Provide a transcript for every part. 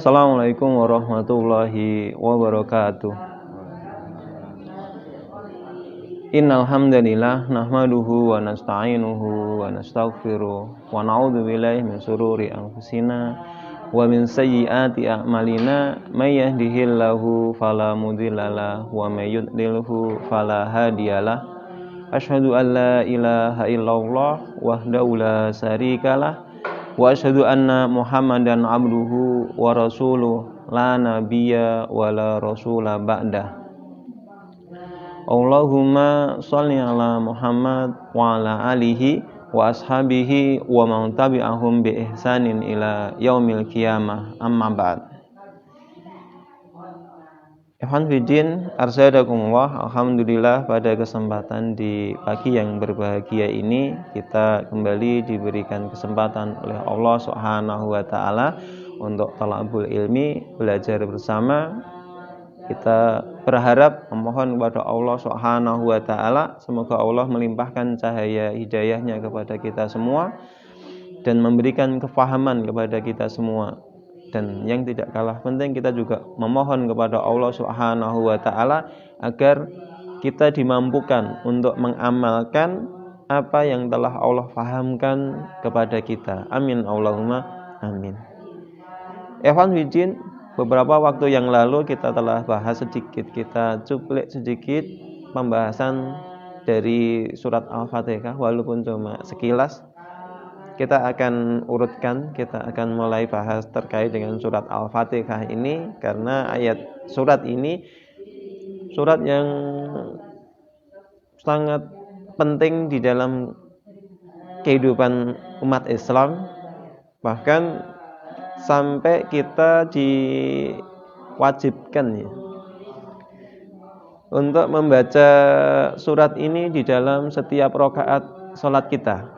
Assalamualaikum warahmatullahi wabarakatuh. Innal hamdalillah nahmaduhu wa nasta'inuhu wa nastaghfiruh wa na'udzu billahi min shururi anfusina wa min sayyiati a'malina may yahdihillahu fala mudhillalah wa may yudlilhu fala hadiyalah. Asyhadu an la ilaha illallah wahdahu la syarikalah wa asyhadu anna Muhammadan abduhu wa rasuluh la nabiyya wa la rasula ba'dah. Allahumma sholli ala Muhammad wa ala alihi wa ashabihi wa man tabi'ahum bi ihsanin ila yaumil qiyamah, amma ba'd. Ikhwan fillah, arsadakumullah. Alhamdulillah, pada kesempatan di pagi yang berbahagia ini kita kembali diberikan kesempatan oleh Allah Subhanahu wa taala untuk talabul ilmi, belajar bersama. Kita berharap memohon kepada Allah Subhanahu wa taala semoga Allah melimpahkan cahaya hidayahnya kepada kita semua dan memberikan kefahaman kepada kita semua. Dan yang tidak kalah penting, kita juga memohon kepada Allah Subhanahu wa taala agar kita dimampukan untuk mengamalkan apa yang telah Allah fahamkan kepada kita. Amin Allahumma amin. Ikhwan fillah, beberapa waktu yang lalu kita telah bahas sedikit, kita cuplik sedikit pembahasan dari surat Al-Fatihah, walaupun cuma sekilas. Kita akan urutkan, kita akan mulai bahas terkait dengan surat Al-Fatihah ini, karena surat ini surat yang sangat penting di dalam kehidupan umat Islam. Bahkan sampai kita diwajibkan untuk membaca surat ini di dalam setiap rakaat salat kita.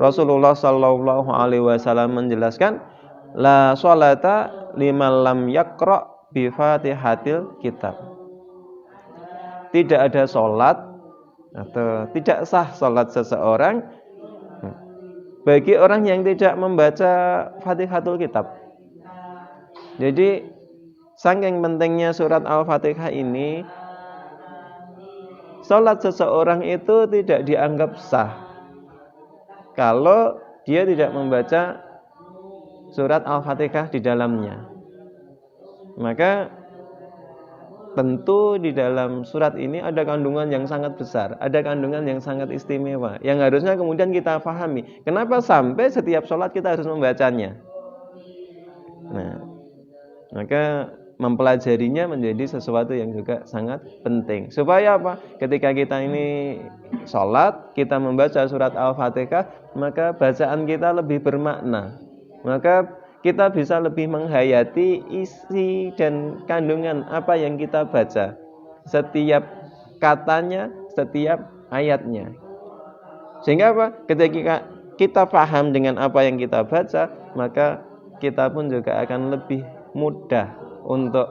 Rasulullah sallallahu alaihi wasallam menjelaskan, la sholata liman lam yaqra bi Fatihatil kitab. Tidak ada salat atau tidak sah salat seseorang bagi orang yang tidak membaca Fatihatul kitab. Jadi saking pentingnya surat Al-Fatihah ini, salat seseorang itu tidak dianggap sah kalau dia tidak membaca surat Al-Fatihah di dalamnya. Maka tentu di dalam surat ini ada kandungan yang sangat besar, ada kandungan yang sangat istimewa, yang harusnya kemudian kita pahami. Kenapa sampai setiap sholat kita harus membacanya? Nah, maka mempelajarinya menjadi sesuatu yang juga sangat penting. Supaya apa? Ketika kita ini sholat, kita membaca surat Al-Fatihah, maka bacaan kita lebih bermakna. Maka kita bisa lebih menghayati isi dan kandungan apa yang kita baca, setiap katanya, setiap ayatnya. Sehingga apa? Ketika kita paham dengan apa yang kita baca, maka kita pun juga akan lebih mudah untuk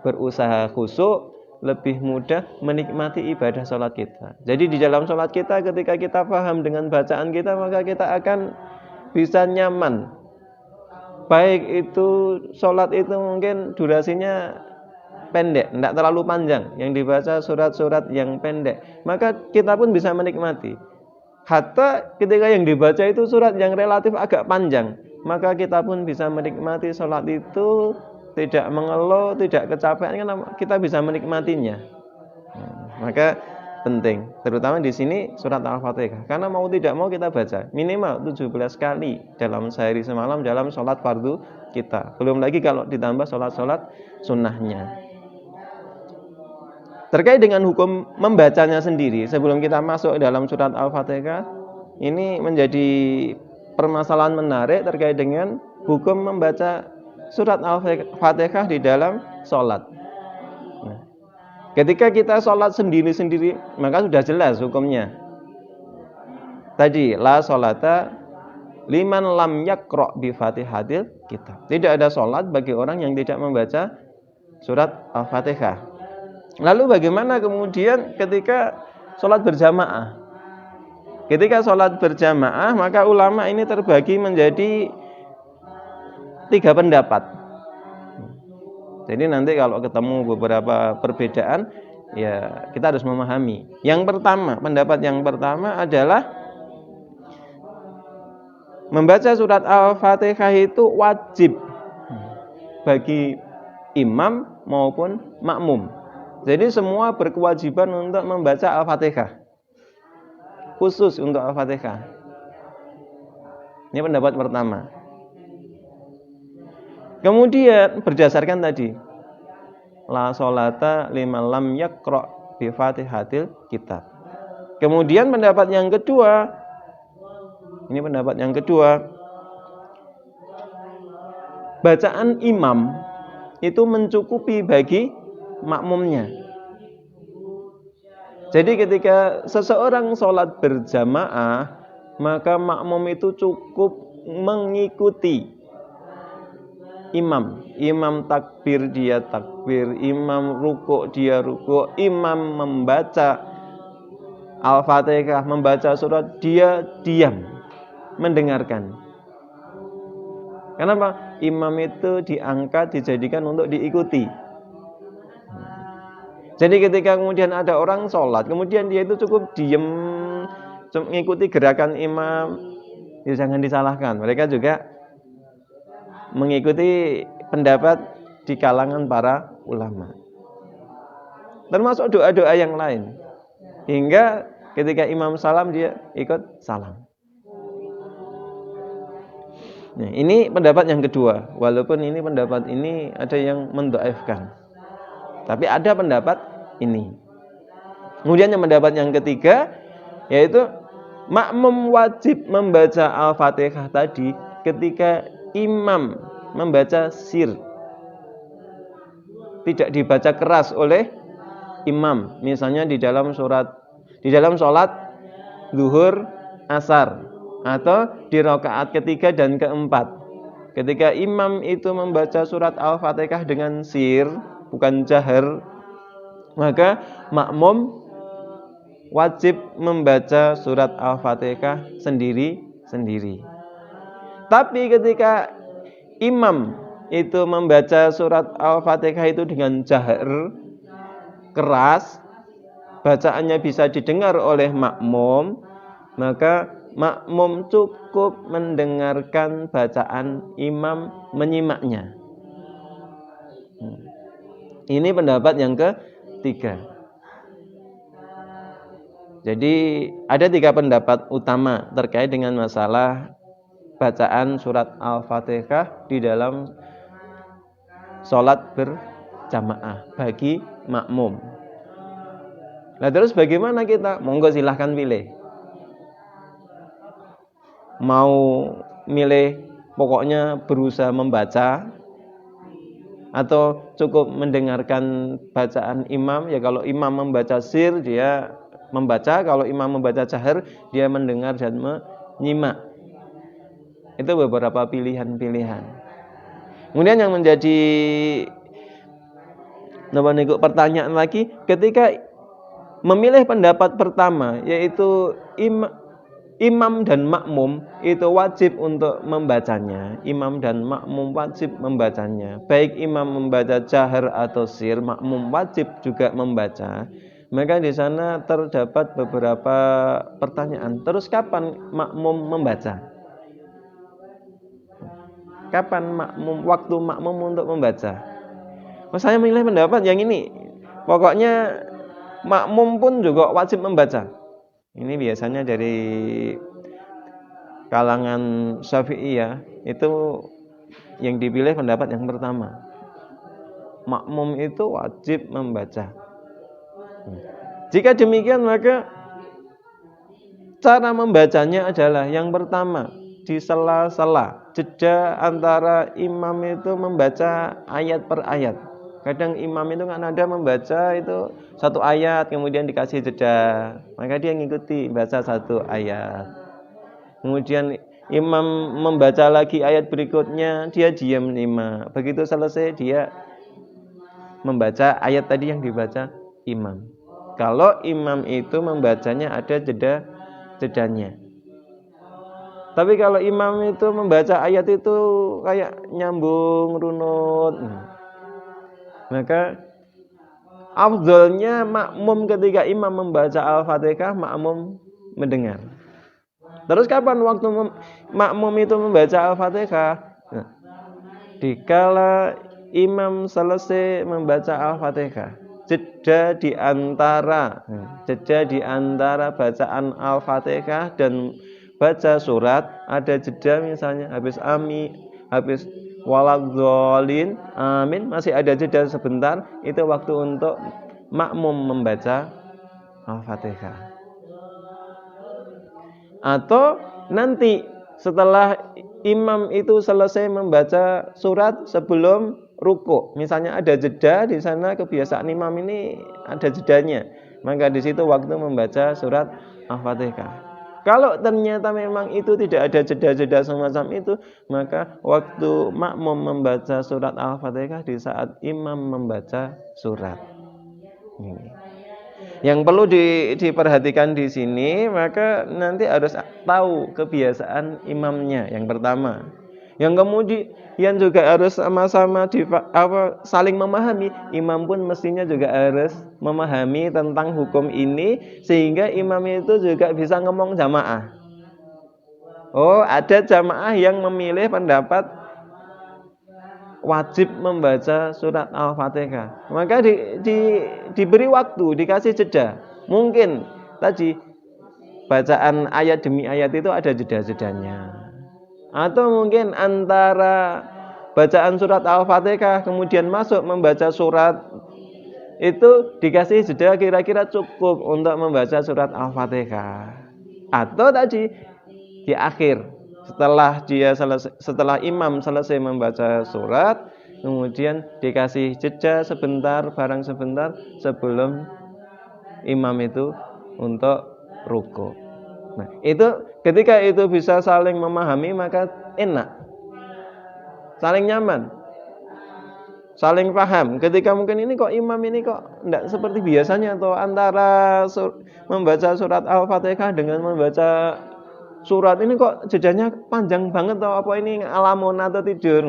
berusaha khusyuk, lebih mudah menikmati ibadah sholat kita. Jadi di dalam sholat kita, ketika kita paham dengan bacaan kita, maka kita akan bisa nyaman. Baik itu sholat itu mungkin durasinya pendek, tidak terlalu panjang, yang dibaca surat-surat yang pendek, maka kita pun bisa menikmati. Hatta ketika yang dibaca itu surat yang relatif agak panjang, maka kita pun bisa menikmati sholat itu tidak mengeluh, tidak kecapean, karena kita bisa menikmatinya. Maka penting, terutama di sini surat Al-Fatihah, karena mau tidak mau kita baca minimal 17 kali dalam sehari semalam dalam sholat fardu kita. Belum lagi kalau ditambah sholat-sholat sunnahnya. Terkait dengan hukum membacanya sendiri, sebelum kita masuk dalam surat Al-Fatihah, ini menjadi permasalahan menarik terkait dengan hukum membaca surat Al-Fatihah di dalam sholat. Nah, ketika kita sholat sendiri-sendiri, maka sudah jelas hukumnya. Tadi, la sholata liman lam yaqra bi Fatihatil kitab. Tidak ada sholat bagi orang yang tidak membaca surat Al-Fatihah. Lalu bagaimana kemudian ketika sholat berjamaah? Ketika sholat berjamaah, maka ulama ini terbagi menjadi 3 pendapat. Jadi nanti kalau ketemu beberapa perbedaan, ya kita harus memahami. Pendapat yang pertama adalah membaca surat Al-Fatihah itu wajib bagi imam maupun makmum. Jadi semua berkewajiban untuk membaca Al-Fatihah. Khusus untuk Al-Fatihah. Ini pendapat pertama. Kemudian berdasarkan tadi, la sholata liman lam yaqra bi Fatihatil kitab. Kemudian pendapat yang kedua, bacaan imam itu mencukupi bagi makmumnya. Jadi ketika seseorang sholat berjamaah, maka makmum itu cukup mengikuti imam. Imam takbir, dia takbir. Imam rukuk, dia rukuk. Imam membaca Al-Fatihah, membaca surat, dia diam mendengarkan. Kenapa? Imam itu diangkat, dijadikan untuk diikuti. Jadi ketika kemudian ada orang sholat, kemudian dia itu cukup diam mengikuti gerakan imam, ya jangan disalahkan. Mereka juga mengikuti pendapat di kalangan para ulama. Termasuk doa-doa yang lain. Hingga ketika imam salam, dia ikut salam. Nah, ini pendapat yang kedua. Walaupun ini pendapat ini ada yang mendhaifkan. Tapi ada pendapat ini. Kemudian yang pendapat yang ketiga, yaitu makmum wajib membaca Al-Fatihah tadi ketika imam membaca sir. Tidak dibaca keras oleh imam. Misalnya di dalam sholat zuhur, asar, atau di rakaat ketiga dan keempat. Ketika imam itu membaca surat Al-Fatihah dengan sir, bukan jahar, maka makmum wajib membaca surat Al-Fatihah sendiri-sendiri. Tapi ketika imam itu membaca surat Al-Fatihah itu dengan jahar, keras, bacaannya bisa didengar oleh makmum, maka makmum cukup mendengarkan bacaan imam, menyimaknya. Ini pendapat yang ketiga. Jadi ada 3 pendapat utama terkait dengan masalah bacaan surat Al-Fatihah di dalam sholat berjamaah bagi makmum. Nah terus bagaimana kita? Monggo silahkan pilih. Mau milih pokoknya berusaha membaca, atau cukup mendengarkan bacaan imam. Ya kalau imam membaca sir, dia membaca. Kalau imam membaca jahar, dia mendengar dan menyimak. Itu beberapa pilihan-pilihan. Kemudian yang menjadi pertanyaan lagi, ketika memilih pendapat pertama, yaitu imam dan makmum itu wajib untuk membacanya. Imam dan makmum wajib membacanya. Baik imam membaca jahar atau sir, makmum wajib juga membaca. Maka di sana terdapat beberapa pertanyaan. Terus kapan makmum membaca? Kapan waktu makmum untuk membaca? Saya memilih pendapat yang ini. Pokoknya makmum pun juga wajib membaca. Ini biasanya dari kalangan Syafi'iyah, itu yang dipilih pendapat yang pertama. Makmum itu wajib membaca. Jika demikian, maka cara membacanya adalah yang pertama, di sela-sela jeda antara imam itu membaca ayat per ayat. Kadang imam itu kan ada membaca itu 1 ayat, kemudian dikasih jeda, maka dia ngikuti baca 1 ayat. Kemudian imam membaca lagi ayat berikutnya, dia diam 5. Begitu selesai, dia membaca ayat tadi yang dibaca imam. Kalau imam itu membacanya ada jedanya. Tapi kalau imam itu membaca ayat itu kayak nyambung runut, maka afdolnya makmum ketika imam membaca Al-Fatihah, makmum mendengar. Terus kapan waktu makmum itu membaca Al-Fatihah? Nah, dikala imam selesai membaca Al-Fatihah, jeda di antara bacaan Al-Fatihah dan baca surat, ada jeda misalnya habis waladhdallin, amin, masih ada jeda sebentar, itu waktu untuk makmum membaca Al-Fatihah. Atau nanti setelah imam itu selesai membaca surat sebelum ruku, misalnya ada jeda di sana, kebiasaan imam ini ada jedanya, maka di situ waktu membaca surat Al-Fatihah. Kalau ternyata memang itu tidak ada jeda-jeda semacam itu, maka waktu makmum membaca surat Al-Fatihah di saat imam membaca surat. Ini. Yang perlu diperhatikan di sini, maka nanti harus tahu kebiasaan imamnya yang pertama. Yang kemudian juga harus sama-sama saling memahami. Imam pun mestinya juga harus memahami tentang hukum ini, sehingga imam itu juga bisa ngomong jamaah. Oh, ada jamaah yang memilih pendapat wajib membaca surat Al-Fatihah, maka diberi waktu, dikasih jeda. Mungkin tadi bacaan ayat demi ayat itu ada jeda-jedanya, atau mungkin antara bacaan surat Al-Fatihah kemudian masuk membaca surat itu dikasih jeda kira-kira cukup untuk membaca surat Al-Fatihah. Atau tadi di akhir, setelah imam selesai membaca surat, kemudian dikasih jeda sebentar sebelum imam itu untuk ruku. Nah, itu ketika itu bisa saling memahami, maka enak, saling nyaman, saling paham. Ketika mungkin ini kok imam ini kok tidak seperti biasanya, atau antara membaca surat Al-Fatihah dengan membaca surat ini kok jedanya panjang banget, atau apa ini ngalamun atau tidur.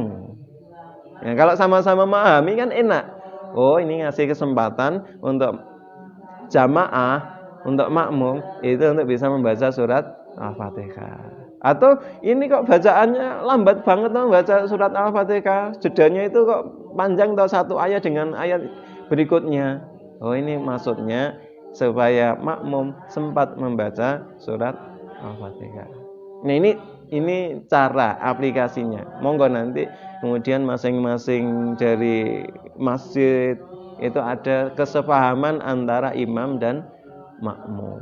Ya, kalau sama-sama memahami kan enak. Oh, ini ngasih kesempatan untuk jamaah, untuk makmum itu untuk bisa membaca surat Al-Fatihah. Atau ini kok bacaannya lambat banget tuh membaca surat Al-Fatihah, jedanya itu kok panjang atau satu ayat dengan ayat berikutnya. Oh, ini maksudnya supaya makmum sempat membaca surat Al-Fatihah. Nah, ini cara aplikasinya. Monggo nanti kemudian masing-masing dari masjid itu ada kesepahaman antara imam dan makmum.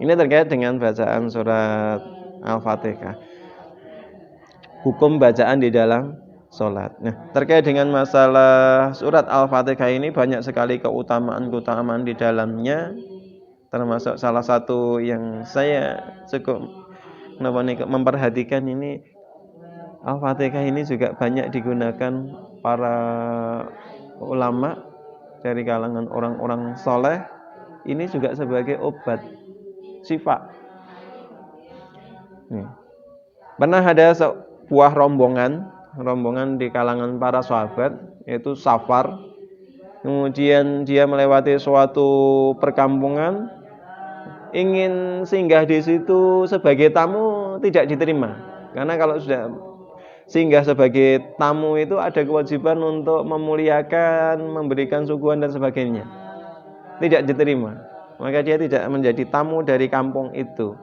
Ini terkait dengan bacaan surat Al-Fatihah. Hukum bacaan di dalam sholat. Nah, terkait dengan masalah surat Al-Fatihah ini banyak sekali keutamaan di dalamnya. Termasuk salah satu yang saya cukup memperhatikan ini, Al-Fatihah ini juga banyak digunakan para ulama dari kalangan orang-orang soleh. Ini juga sebagai obat syifa. Pernah ada sebuah rombongan di kalangan para sahabat, yaitu safar. Kemudian dia melewati suatu perkampungan, ingin singgah di situ sebagai tamu, tidak diterima. Karena kalau sudah singgah sebagai tamu itu ada kewajiban untuk memuliakan, memberikan suguhan dan sebagainya. Tidak diterima. Maka dia tidak menjadi tamu dari kampung itu.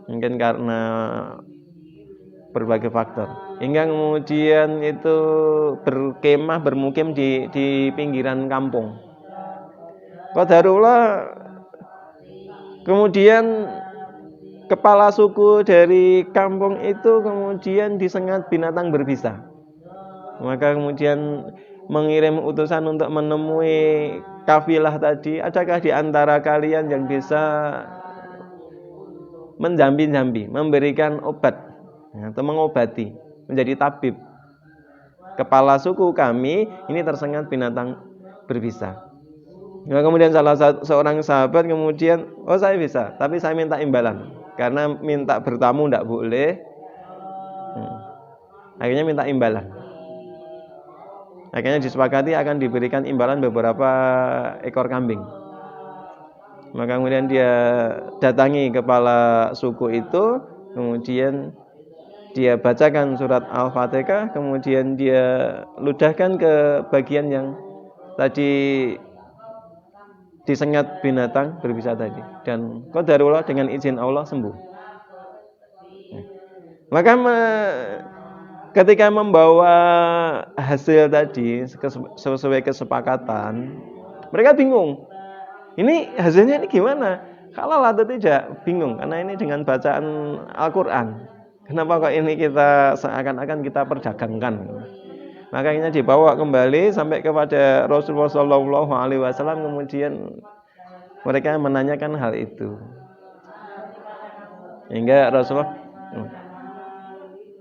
Mungkin karena berbagai faktor. Hingga kemudian itu bermukim di pinggiran kampung. Qadarullah, kemudian kepala suku dari kampung itu kemudian disengat binatang berbisa. Maka kemudian mengirim utusan untuk menemui kafilah tadi, adakah di antara kalian yang bisa menjambi-jambi, memberikan obat atau mengobati, menjadi tabib. Kepala suku kami ini tersengat binatang berbisa. Nah, kemudian salah seorang sahabat kemudian, oh saya bisa, tapi saya minta imbalan. karena minta bertamu tidak boleh. Akhirnya minta imbalan. Akhirnya disepakati akan diberikan imbalan beberapa ekor kambing. Maka kemudian dia datangi kepala suku itu, kemudian dia bacakan surat Al-Fatihah, kemudian dia ludahkan ke bagian yang tadi disengat binatang berbisa tadi, dan qadarullah dengan izin Allah sembuh. Maka ketika membawa hasil tadi sesuai kesepakatan, mereka bingung. Ini hasilnya ini gimana? Halal atau tidak? Bingung, karena ini dengan bacaan Al-Quran. Kenapa kok ini kita seakan-akan kita perdagangkan? Makanya dibawa kembali sampai kepada Rasulullah SAW, kemudian mereka menanyakan hal itu. Hingga Rasulullah,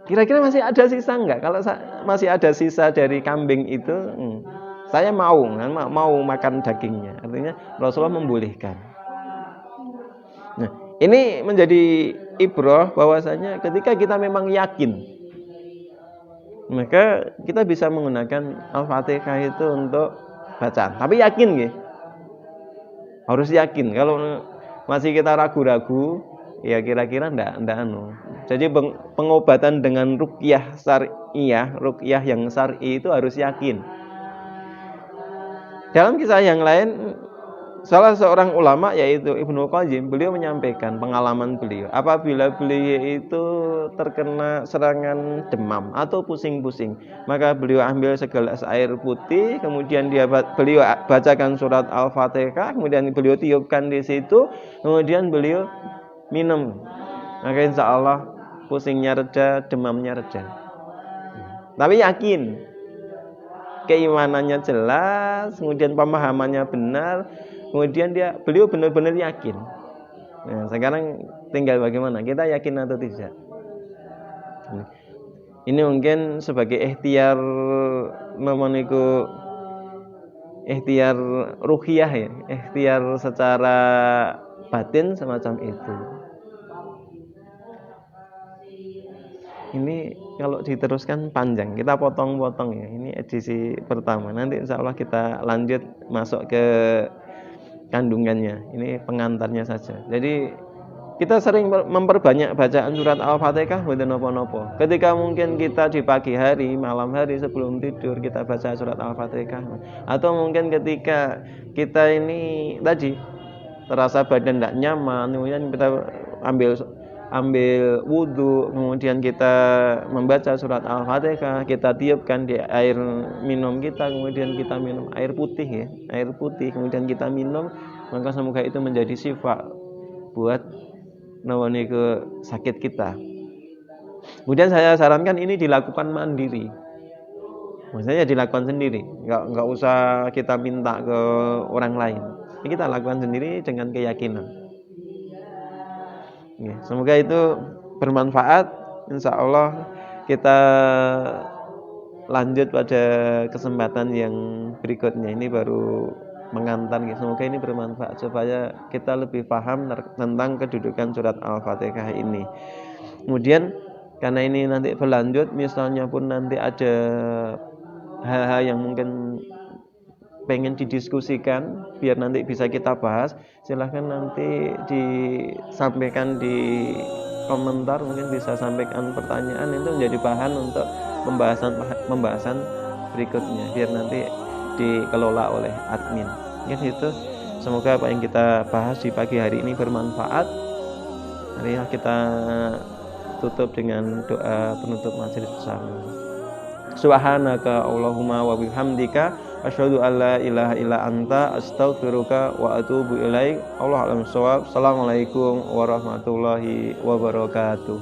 kira-kira masih ada sisa enggak? Kalau masih ada sisa dari kambing itu, saya mau makan dagingnya. Artinya Rasulullah membolehkan. Nah, ini menjadi ibrah bahwasanya ketika kita memang yakin, maka kita bisa menggunakan Al-Fatihah itu untuk bacaan. Tapi yakin nggih. Harus yakin. Kalau masih kita ragu-ragu, ya kira-kira ndak anu. Jadi pengobatan dengan ruqyah syar'iyah, ruqyah yang syar'i itu harus yakin. Dalam kisah yang lain, salah seorang ulama yaitu Ibnu Qayyim, beliau menyampaikan pengalaman beliau. Apabila beliau itu terkena serangan demam atau pusing-pusing, maka beliau ambil segelas air putih, kemudian beliau bacakan surat Al-Fatihah, kemudian beliau tiupkan di situ, kemudian beliau minum. Maka insya Allah pusingnya reda, demamnya reda. Tapi yakin, keimanannya jelas, kemudian pemahamannya benar. Kemudian beliau benar-benar yakin. Nah, sekarang tinggal bagaimana kita yakin atau tidak. Ini mungkin sebagai ikhtiar ikhtiar ruhiyah ya, ikhtiar secara batin semacam itu. Ini kalau diteruskan panjang, kita potong-potong ya. Ini edisi pertama. Nanti insya Allah kita lanjut masuk ke kandungannya. Ini pengantarnya saja. Jadi kita sering memperbanyak bacaan surat Al-Fatihah mboten napa-napa. Ketika mungkin kita di pagi hari, malam hari sebelum tidur kita baca surat Al-Fatihah, atau mungkin ketika kita ini tadi terasa badan tidak nyaman, kemudian kita ambil wudhu, kemudian kita membaca surat Al-Fatihah, kita tiupkan di air minum kita, kemudian kita minum air putih ya, air putih, kemudian kita minum, maka semoga itu menjadi syifa buat nawani ke sakit kita. Kemudian saya sarankan ini dilakukan mandiri, maksudnya dilakukan sendiri, nggak usah kita minta ke orang lain. Ini kita lakukan sendiri dengan keyakinan. Ya, semoga itu bermanfaat. Insya Allah kita lanjut pada kesempatan yang berikutnya. Ini baru mengantar. Semoga ini bermanfaat supaya kita lebih paham tentang kedudukan surat Al-Fatihah ini. Kemudian karena ini nanti berlanjut, misalnya pun nanti ada hal-hal yang mungkin pengen didiskusikan biar nanti bisa kita bahas, silahkan nanti disampaikan di komentar, mungkin bisa sampaikan pertanyaan, itu menjadi bahan untuk pembahasan berikutnya biar nanti dikelola oleh admin. Mungkin itu, semoga apa yang kita bahas di pagi hari ini bermanfaat. Mari kita tutup dengan doa penutup majelis bersama. Subhanaka Allahumma wa bihamdika asyhadu an la ilaha illa anta astaghfiruka wa atubu ilaik. Allahu a'lam bissawab. Assalamualaikum warahmatullahi wabarakatuh.